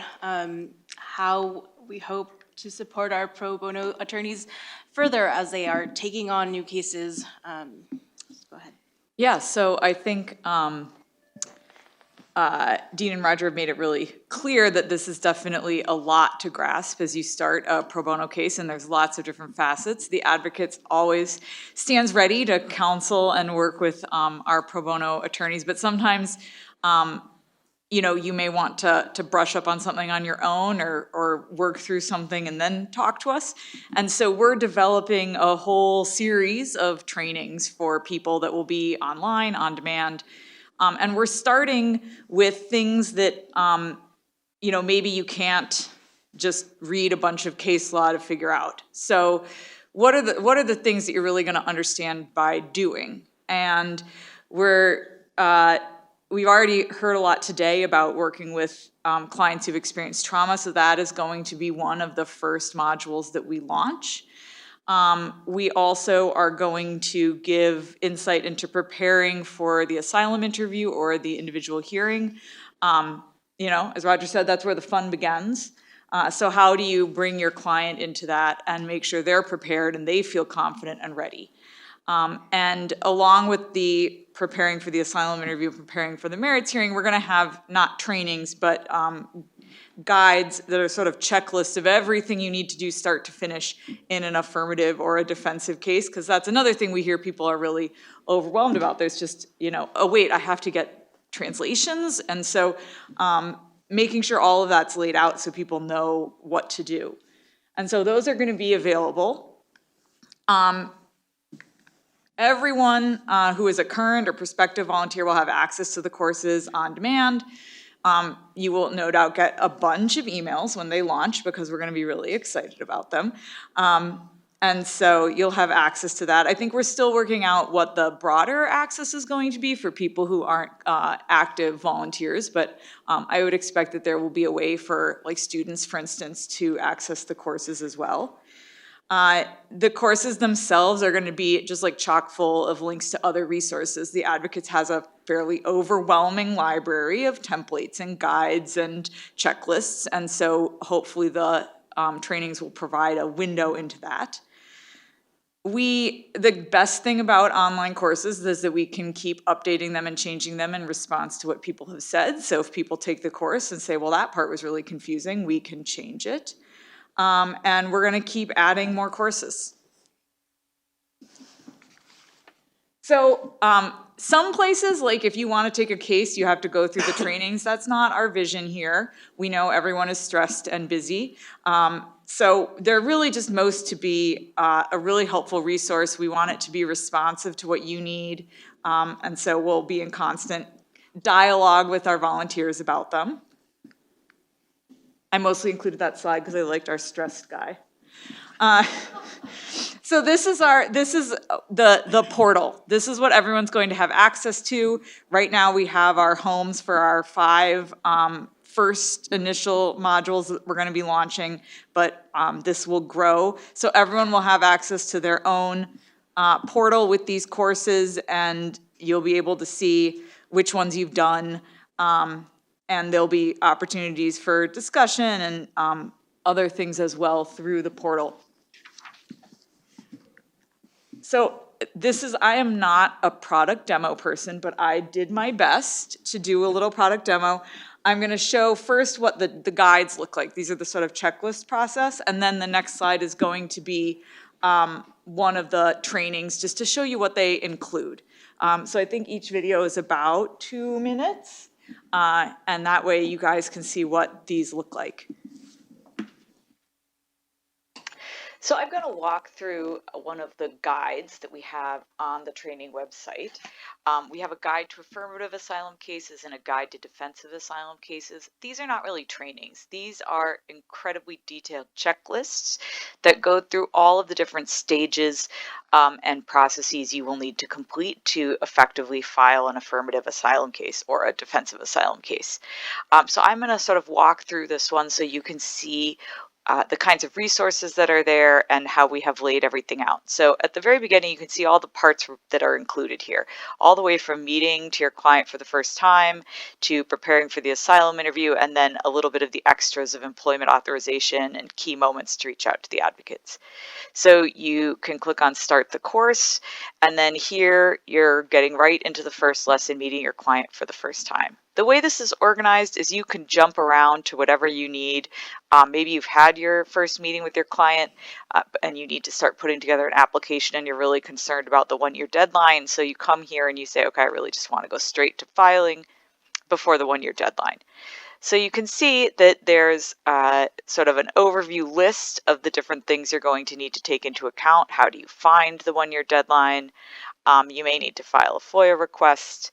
how we hope to support our pro bono attorneys further as they are taking on new cases. Go ahead. Yeah, so I think Dean and Roger have made it really clear that this is definitely a lot to grasp as you start a pro bono case, and there's lots of different facets. The advocate always stands ready to counsel and work with our pro bono attorneys, but sometimes you may want to brush up on something on your own or work through something and then talk to us. And so we're developing a whole series of trainings for people that will be online, on demand. And we're starting with things that, maybe you can't just read a bunch of case law to figure out. So what are the things that you're really going to understand by doing? And we've already heard a lot today about working with clients who've experienced trauma, so that is going to be one of the first modules that we launch. We also are going to give insight into preparing for the asylum interview or the individual hearing. As Roger said, that's where the fun begins. So how do you bring your client into that and make sure they're prepared and they feel confident and ready? And along with the preparing for the asylum interview, preparing for the merits hearing, we're going to have not trainings, but guides that are sort of checklists of everything you need to do start to finish in an affirmative or a defensive case, because that's another thing we hear people are really overwhelmed about. There's just, oh wait, I have to get translations. And so making sure all of that's laid out so people know what to do. And so those are going to be available. Everyone who is a current or prospective volunteer will have access to the courses on demand. You will no doubt get a bunch of emails when they launch because we're going to be really excited about them. And so you'll have access to that. I think we're still working out what the broader access is going to be for people who aren't active volunteers, but I would expect that there will be a way for students, for instance, to access the courses as well. The courses themselves are going to be just chock full of links to other resources. The Advocates has a fairly overwhelming library of templates and guides and checklists, and so hopefully the trainings will provide a window into that. The best thing about online courses is that we can keep updating them and changing them in response to what people have said. So if people take the course and say, well, that part was really confusing, we can change it. And we're going to keep adding more courses. So some places, if you want to take a case, you have to go through the trainings. That's not our vision here. We know everyone is stressed and busy. So they're really just most to be a really helpful resource. We want it to be responsive to what you need. And so we'll be in constant dialogue with our volunteers about them. I mostly included that slide because I liked our stressed guy. So this is the portal. This is what everyone's going to have access to. Right now we have our homes for our 5 first initial modules that we're going to be launching, but this will grow. So everyone will have access to their own portal with these courses, and you'll be able to see which ones you've done. And there'll be opportunities for discussion and other things as well through the portal. So I am not a product demo person, but I did my best to do a little product demo. I'm going to show first what the guides look like. These are the sort of checklist process. And then the next slide is going to be one of the trainings just to show you what they include. So I think each video is about 2 minutes. And that way you guys can see what these look like. So I'm going to walk through one of the guides that we have on the training website. We have a guide to affirmative asylum cases and a guide to defensive asylum cases. These are not really trainings. These are incredibly detailed checklists that go through all of the different stages and processes you will need to complete to effectively file an affirmative asylum case or a defensive asylum case. So I'm going to sort of walk through this one so you can see the kinds of resources that are there and how we have laid everything out. So at the very beginning, you can see all the parts that are included here, all the way from meeting to your client for the first time to preparing for the asylum interview, and then a little bit of the extras of employment authorization and key moments to reach out to the advocates. So you can click on Start the Course, and then here you're getting right into the first lesson, meeting your client for the first time. The way this is organized is you can jump around to whatever you need. Maybe you've had your first meeting with your client and you need to start putting together an application and you're really concerned about the 1-year deadline. So you come here and you say, okay, I really just want to go straight to filing before the 1-year deadline. So you can see that there's sort of an overview list of the different things you're going to need to take into account. How do you find the 1-year deadline? You may need to file a FOIA request,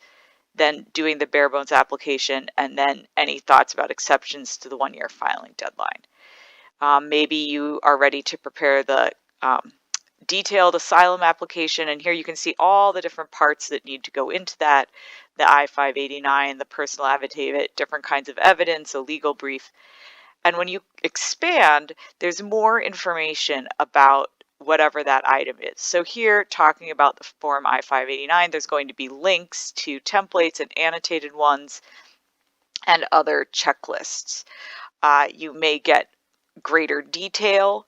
then doing the bare bones application, and then any thoughts about exceptions to the 1-year filing deadline. Maybe you are ready to prepare the detailed asylum application, and here you can see all the different parts that need to go into that, the I-589, the personal affidavit, different kinds of evidence, a legal brief. And when you expand, there's more information about whatever that item is. So here, talking about the form I-589, there's going to be links to templates and annotated ones and other checklists. You may get greater detail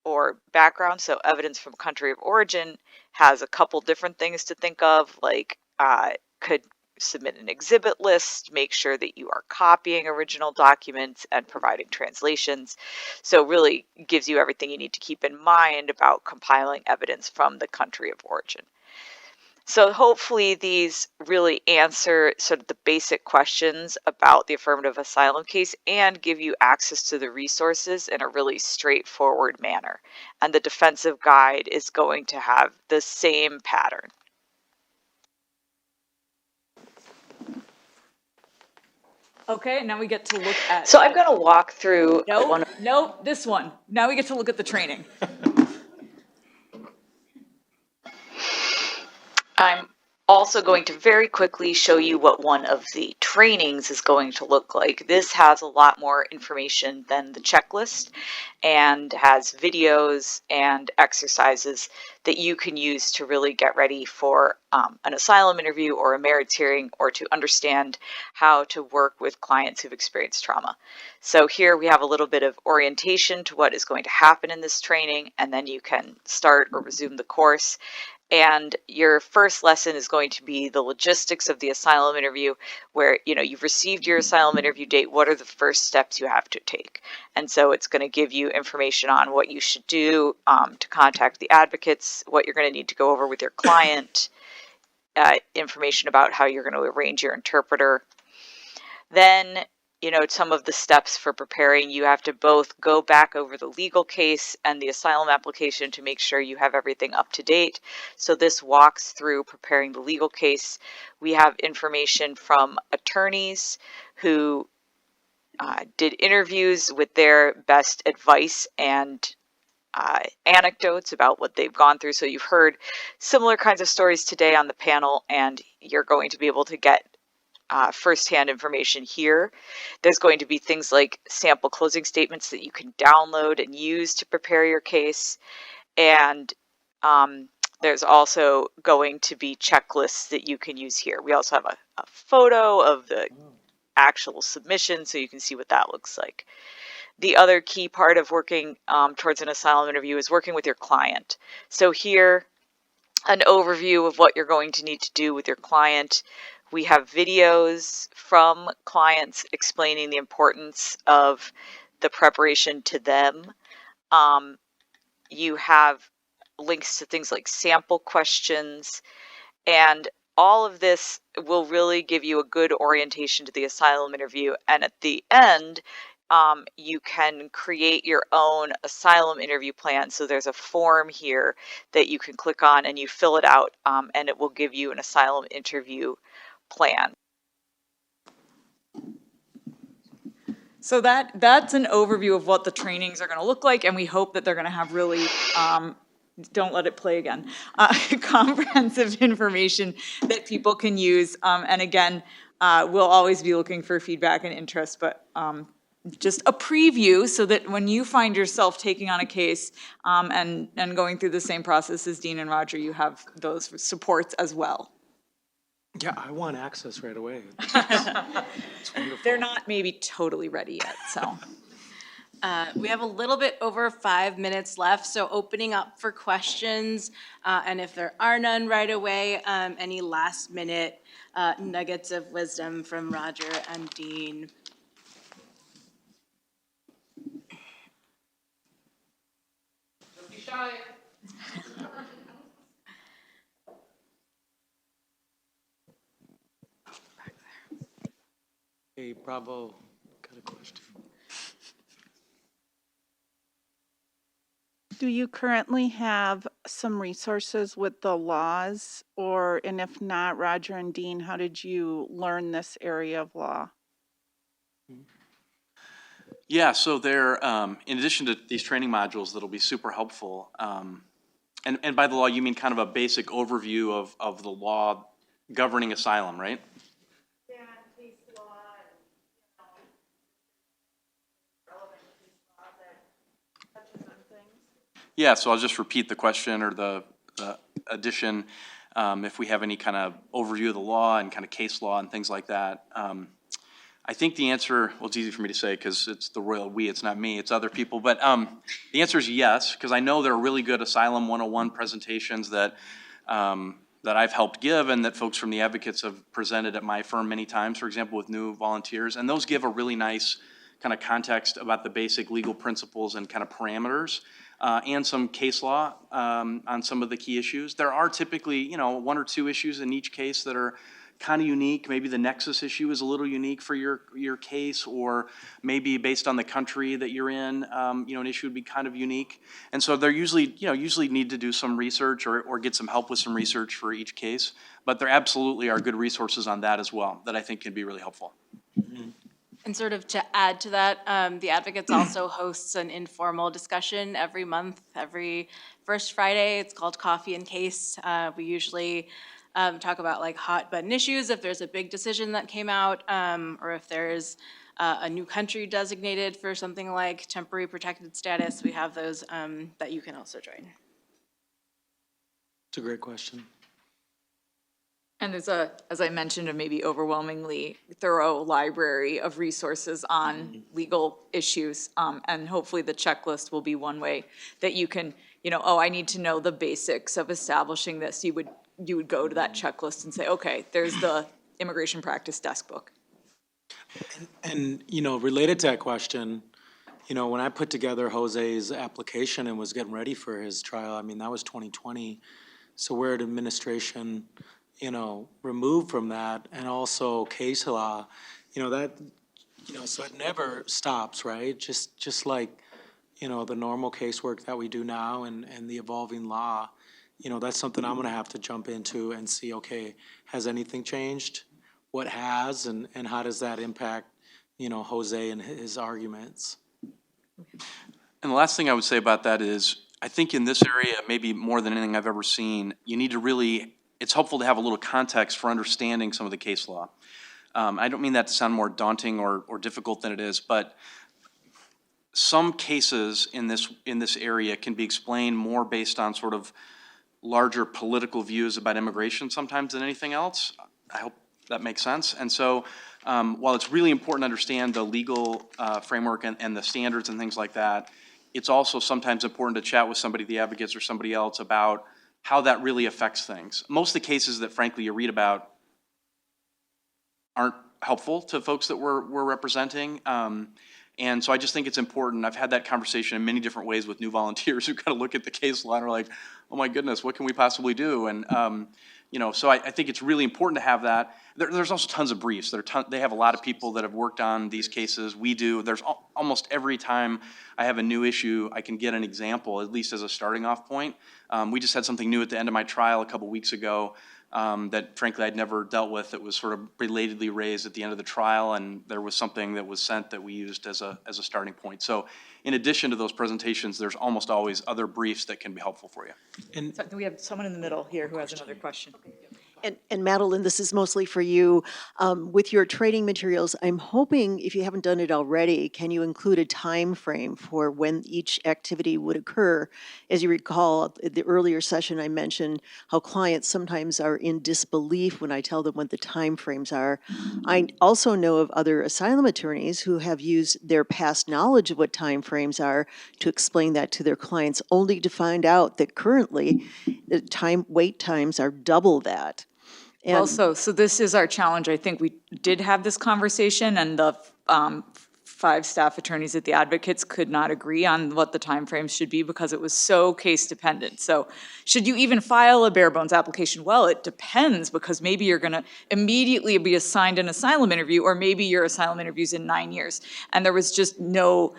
or background. So evidence from country of origin has a couple different things to think of, like could submit an exhibit list, make sure that you are copying original documents and providing translations. So really gives you everything you need to keep in mind about compiling evidence from the country of origin. So hopefully these really answer sort of the basic questions about the affirmative asylum case and give you access to the resources in a really straightforward manner. And the defensive guide is going to have the same pattern. Okay, now we get to look at. So I'm going to walk through. Nope, this one. Now we get to look at the training. I'm also going to very quickly show you what one of the trainings is going to look like. This has a lot more information than the checklist and has videos and exercises that you can use to really get ready for an asylum interview or a merits hearing, or to understand how to work with clients who've experienced trauma. So here we have a little bit of orientation to what is going to happen in this training, and then you can start or resume the course. And your first lesson is going to be the logistics of the asylum interview, where you've received your asylum interview date. What are the first steps you have to take? And so it's going to give you information on what you should do to contact the advocates, what you're going to need to go over with your client, information about how you're going to arrange your interpreter. Then some of the steps for preparing, you have to both go back over the legal case and the asylum application to make sure you have everything up to date. So this walks through preparing the legal case. We have information from attorneys who did interviews with their best advice and anecdotes about what they've gone through. So you've heard similar kinds of stories today on the panel, and you're going to be able to get firsthand information here. There's going to be things like sample closing statements that you can download and use to prepare your case. And there's also going to be checklists that you can use here. We also have a photo of the actual submission, so you can see what that looks like. The other key part of working towards an asylum interview is working with your client. So here, an overview of what you're going to need to do with your client. We have videos from clients explaining the importance of the preparation to them. You have links to things like sample questions, and all of this will really give you a good orientation to the asylum interview. And at the end, you can create your own asylum interview plan. So there's a form here that you can click on and you fill it out, and it will give you an asylum interview plan. So that's an overview of what the trainings are going to look like, and we hope that they're going to have really, don't let it play again, comprehensive information that people can use. And again, we'll always be looking for feedback and interest, but just a preview so that when you find yourself taking on a case and going through the same process as Dean and Roger, you have those supports as well. Yeah, I want access right away. It's wonderful. They're not maybe totally ready yet, so. We have a little bit over 5 minutes left, so opening up for questions. And if there are none right away, any last minute nuggets of wisdom from Roger and Dean? Don't be shy. Hey, Bravo, got a question. Do you currently have some resources with the laws, and if not, Roger and Dean, how did you learn this area of law? Yeah, so there, in addition to these training modules that'll be super helpful, and by the law, you mean kind of a basic overview of the law governing asylum, right? Yeah, case law and, relevant case law that touches on things. Yeah, so I'll just repeat the question or the addition, if we have any kind of overview of the law and kind of case law and things like that. I think the answer, well, it's easy for me to say because it's the royal we, it's not me, it's other people, but the answer is yes, because I know there are really good Asylum 101 presentations that I've helped give and that folks from the advocates have presented at my firm many times, for example, with new volunteers, and those give a really nice kind of context about the basic legal principles and kind of parameters. And some case law on some of the key issues. There are typically, one or two issues in each case that are kind of unique. Maybe the nexus issue is a little unique for your case, or maybe based on the country that you're in, an issue would be kind of unique. And so they're usually need to do some research or get some help with some research for each case. But there absolutely are good resources on that as well that I think can be really helpful. And sort of to add to that, the Advocates also hosts an informal discussion every month, every first Friday. It's called Coffee and Case. We usually talk about like hot button issues, if there's a big decision that came out, or if there's a new country designated for something like temporary protected status. We have those that you can also join. It's a great question. And there's as I mentioned, a maybe overwhelmingly thorough library of resources on legal issues. And hopefully the checklist will be one way that you can, I need to know the basics of establishing this. You would go to that checklist and say, okay, there's the immigration practice desk book. And related to that question, when I put together Jose's application and was getting ready for his trial, that was 2020. So we're at administration, removed from that, and also case law, so it never stops, right? Just like, the normal casework that we do now and the evolving law, that's something I'm gonna have to jump into and see, okay, has anything changed? What has, and how does that impact, Jose and his arguments? And the last thing I would say about that is, I think in this area, maybe more than anything I've ever seen, you need to really, it's helpful to have a little context for understanding some of the case law. I don't mean that to sound more daunting or difficult than it is, but some cases in this area can be explained more based on sort of larger political views about immigration sometimes than anything else. I hope that makes sense. And so while it's really important to understand the legal framework and the standards and things like that, it's also sometimes important to chat with somebody, the advocates or somebody else, about how that really affects things. Most of the cases that frankly you read about aren't helpful to folks that we're representing. And so I just think it's important. I've had that conversation in many different ways with new volunteers who kind of look at the case law and are like, oh my goodness, what can we possibly do? And So I think it's really important to have that. There's also tons of briefs. They have a lot of people that have worked on these cases. We do. There's almost every time I have a new issue, I can get an example, at least as a starting off point. We just had something new at the end of my trial a couple weeks ago that frankly I'd never dealt with. It was sort of belatedly raised at the end of the trial, and there was something that was sent that we used as a starting point. So in addition to those presentations, there's almost always other briefs that can be helpful for you. So we have someone in the middle here who has another question. And Madeline, this is mostly for you. With your training materials, I'm hoping, if you haven't done it already, can you include a time frame for when each activity would occur? As you recall, at the earlier session, I mentioned how clients sometimes are in disbelief when I tell them what the time frames are. I also know of other asylum attorneys who have used their past knowledge of what time frames are to explain that to their clients, only to find out that currently the wait times are double that. Well, And so this is our challenge. I think we did have this conversation, and the 5 staff attorneys at the advocates could not agree on what the timeframes should be because it was so case dependent. So should you even file a bare bones application? Well, it depends, because maybe you're going to immediately be assigned an asylum interview, or maybe your asylum interview's in 9 years. And there was just no,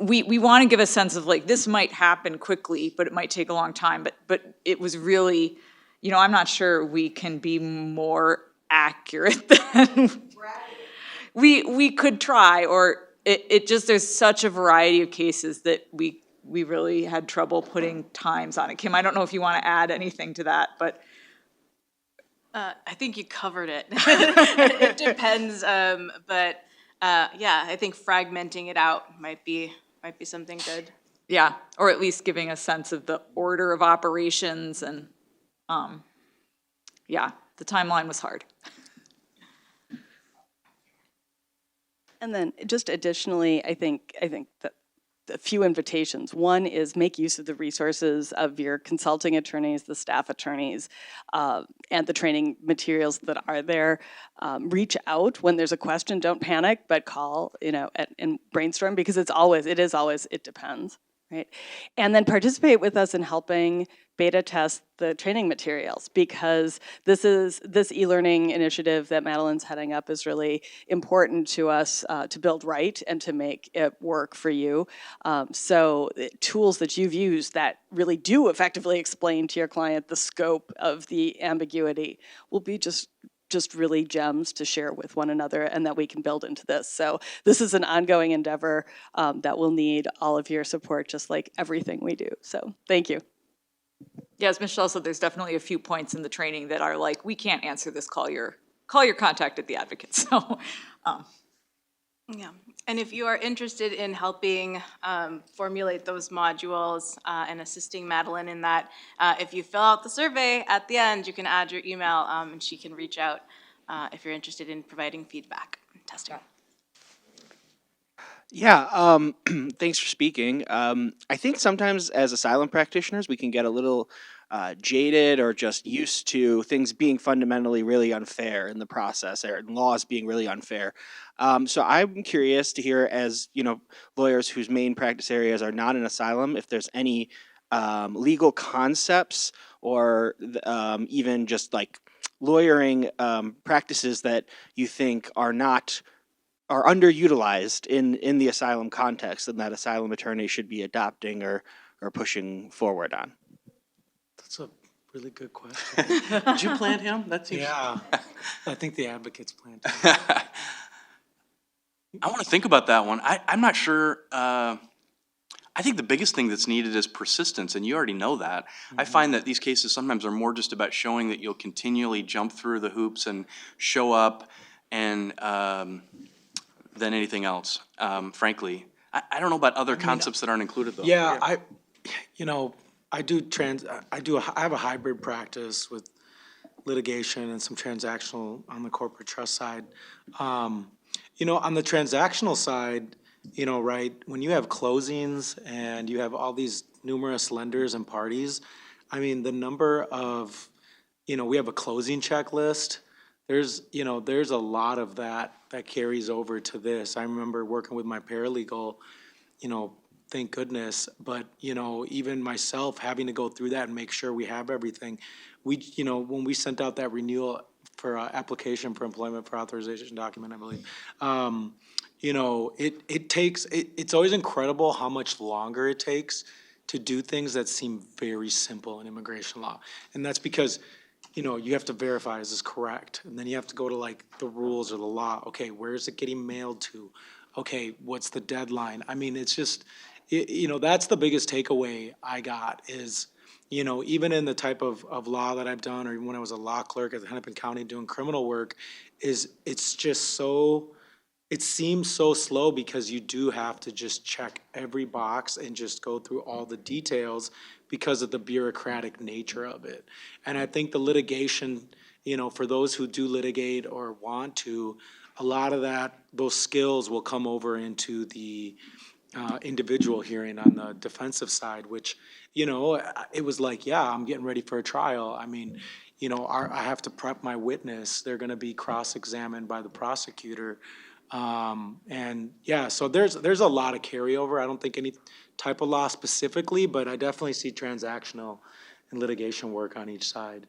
we want to give a sense of like, this might happen quickly, but it might take a long time. But it was really, I'm not sure we can be more accurate than we could try, or it just, there's such a variety of cases that we really had trouble putting times on it. Kim, I don't know if you want to add anything to that, but. I think you covered it. It depends, but yeah, I think fragmenting it out might be something good. Yeah, or at least giving a sense of the order of operations, and yeah, the timeline was hard. And then just additionally, I think that a few invitations. One is make use of the resources of your consulting attorneys, the staff attorneys, and the training materials that are there. Reach out when there's a question. Don't panic, but call, and brainstorm, because it depends, right? And then participate with us in helping beta test the training materials, because this e-learning initiative that Madeline's heading up is really important to us to build right and to make it work for you. So tools that you've used that really do effectively explain to your client the scope of the ambiguity will be just really gems to share with one another, and that we can build into this. So this is an ongoing endeavor that will need all of your support, just like everything we do. So thank you. Yeah, as Michelle said, there's definitely a few points in the training that are like, we can't answer this, call your contact at the advocate. So, Yeah, and if you are interested in helping formulate those modules and assisting Madeline in that, if you fill out the survey at the end, you can add your email and she can reach out if you're interested in providing feedback and testing. Yeah, thanks for speaking. I think sometimes as asylum practitioners, we can get a little jaded or just used to things being fundamentally really unfair in the process, or laws being really unfair. So I'm curious to hear, as lawyers whose main practice areas are not in asylum, if there's any legal concepts or even just like lawyering practices that you think are underutilized in the asylum context, and that asylum attorneys should be adopting or pushing forward on. That's a really good question. Did you plant him? That seems. Yeah, I think the advocates planted. I want to think about that one. I'm not sure. I think the biggest thing that's needed is persistence, and you already know that. Mm-hmm. I find that these cases sometimes are more just about showing that you'll continually jump through the hoops and show up, and than anything else, frankly. I don't know about other concepts that aren't included, though. Yeah, I have a hybrid practice with litigation and some transactional on the corporate trust side. On the transactional side, right, when you have closings and you have all these numerous lenders and parties, I mean, the number of, we have a closing checklist. There's a lot of that carries over to this. I remember working with my paralegal, thank goodness. But, you know, even myself having to go through that and make sure we have everything. You know, when we sent out that renewal for application for employment for authorization document, I believe, you know, it's always incredible how much longer it takes to do things that seem very simple in immigration law. And that's because, you know, you have to verify, is this correct? And then you have to go to like the rules or the law. Okay, where is it getting mailed to? Okay, what's the deadline? I mean, it's just, you know, that's the biggest takeaway I got is, you know, even in the type of law that I've done, or even when I was a law clerk at Hennepin County doing criminal work, it's just so, it seems so slow because you do have to just check every box and just go through all the details because of the bureaucratic nature of it. And I think the litigation, you know, for those who do litigate or want to, a lot of those skills will come over into the individual hearing on the defensive side, which, you know, it was like, yeah, I'm getting ready for a trial. I mean, you know, I have to prep my witness. They're going to be cross-examined by the prosecutor. And yeah, so there's a lot of carryover. I don't think any type of law specifically, but I definitely see transactional and litigation work on each side.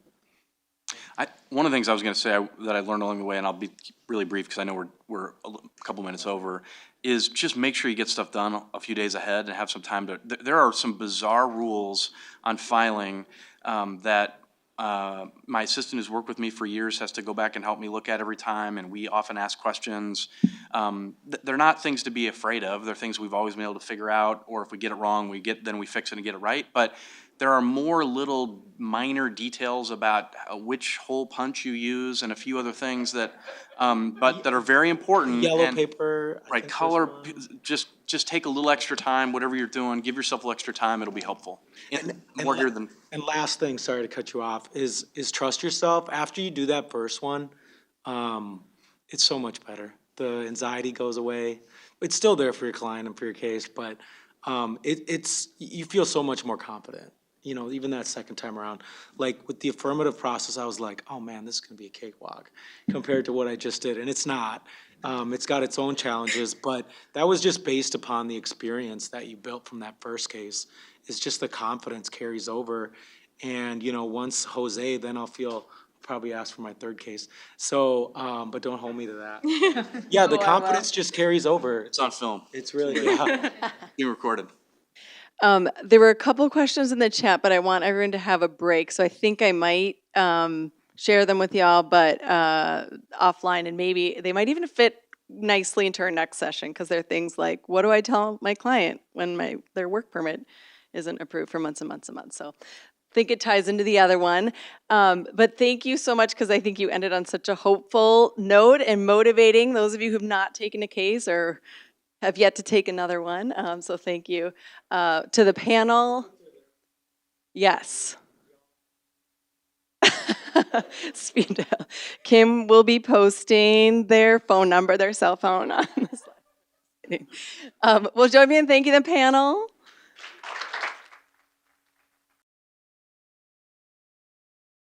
One of the things I was going to say that I learned along the way, and I'll be really brief because I know we're a couple minutes over, is just make sure you get stuff done a few days ahead and have some time to. There are some bizarre rules on filing that my assistant who's worked with me for years has to go back and help me look at every time, and we often ask questions. They're not things to be afraid of. They're things we've always been able to figure out, or if we get it wrong, then we fix it and get it right. But there are more little minor details about which hole punch you use and a few other things that, but that are very important. Yellow and, paper. I right, think color. there's one. Just take a little extra time. Whatever you're doing, give yourself a little extra time. It'll be helpful. More here than. And last thing, sorry to cut you off, is trust yourself. After you do that first one, it's so much better. The anxiety goes away. It's still there for your client and for your case, but you feel so much more confident. You know, even that second time around, like with the affirmative process, I was like, oh man, this is gonna be a cakewalk compared to what I just did, and it's not. It's got its own challenges, but that was just based upon the experience that you built from that first case. It's just the confidence carries over, and you know, once Jose, then I'll probably ask for my third case. So, but don't hold me to that. Yeah, the confidence just carries over. It's on film. It's really, yeah. Being recorded. There were a couple questions in the chat, but I want everyone to have a break, so I think I might share them with y'all, but offline, and maybe they might even fit nicely into our next session, because they're things like, what do I tell my client when their work permit isn't approved for months and months and months? So I think it ties into the other one. But thank you so much, because I think you ended on such a hopeful note and motivating those of you who have not taken a case or have yet to take another one. So thank you. To the panel, yes. Speed dial. Kim will be posting their phone number, their cell phone on the slide. Will join me in thanking the panel.